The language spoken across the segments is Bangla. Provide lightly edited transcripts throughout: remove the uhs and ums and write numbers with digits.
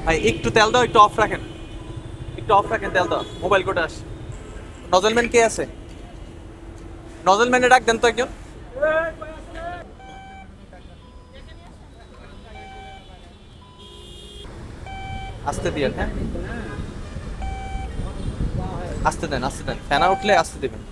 ভাই একটু তেল দাও, একটু অফ রাখেন, একটু অফ রাখেন, তেল দাও, মোবাইল কোডে আসে। নজলম্যান কে আছে? নজলম্যানে ডাক দেন তো একজন। আসতে দিয়েন, হ্যাঁ আসতে দেন, আসতে দেন, ফ্যানা উঠলে আসতে দেবেন।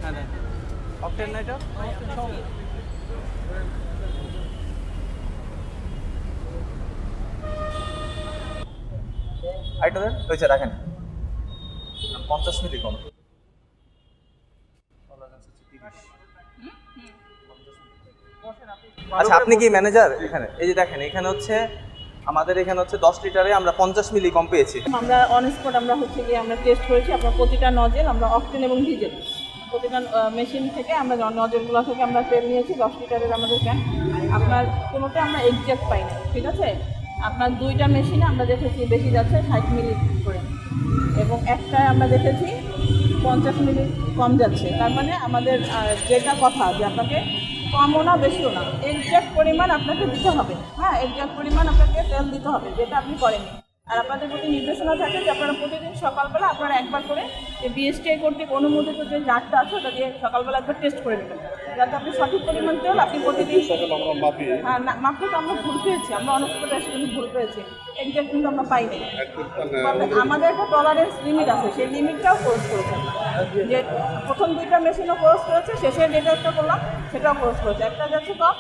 হ্যাঁ দেন, অকটেন না এটা? আইটা দেন, হয়েছে রাখেন। 50 মিলি কম। আচ্ছা, আপনি কি ম্যানেজার এখানে? এই যে দেখেন, এখানে হচ্ছে আমাদের এখানে হচ্ছে 10 লিটারে আমরা 50 মিলি কম পেয়েছি। আমরা অন স্পট আমরা হচ্ছে গিয়ে আমরা টেস্ট করেছি আপনার প্রতিটা নজেল আমরা অকটেন এবং ডিজেল প্রতিটা মেশিন থেকে আমরা নজেলগুলো থেকে আমরা তেল নিয়েছি 10 লিটারের আমাদের ক্যান। আপনার কোনোটা আমরা এক্সাক্ট পাই না, ঠিক আছে। আপনার দুইটা মেশিনে আমরা দেখেছি বেশি যাচ্ছে 60 মিলি করে, এবং একটায় আমরা দেখেছি 50 মিলি কম যাচ্ছে। তার মানে আমাদের যেটা কথা যে আপনাকে কমও না বেশিও না, এক্সাক্ট পরিমাণ আপনাকে দিতে হবে। হ্যাঁ, এক্সাক্ট পরিমাণ আপনাকে তেল দিতে হবে, যেটা আপনি করেননি। আর আপনাদের প্রতি নির্দেশনা থাকে যে আপনারা প্রতিদিন সকালবেলা আপনারা একবার করে যে বিএসটিআই কর্তৃক অনুমোদিত যে জারটা আছে ওটা দিয়ে সকালবেলা একবার টেস্ট করে নেবেন, যাতে আপনি সঠিক পরিমাণ তেল আপনি প্রতিদিন। হ্যাঁ না, মাত্র তো আমরা ভুল পেয়েছি, আমরা অনেক করে এসে কিন্তু ভুল পেয়েছি, এক্সাক্ট কিন্তু আমরা পাইনি। তবে আমাদের একটা টলারেন্স লিমিট আছে, সেই লিমিটটাও ক্রস করেছে। যে প্রথম দুইটা মেশিনও ক্রস করেছে, শেষের যেটা একটা করলাম সেটাও ক্রস করেছে। একটা যাচ্ছে কম,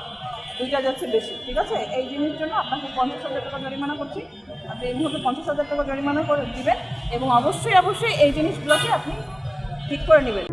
দুইটা যাচ্ছে বেশি, ঠিক আছে। এই জিনিসের জন্য আপনাকে 50,000 টাকা জরিমানা করছি। আপনি এই মুহূর্তে 50,000 টাকা জরিমানা করে দিবেন, এবং অবশ্যই অবশ্যই এই জিনিসগুলোকে আপনি ঠিক করে নেবেন।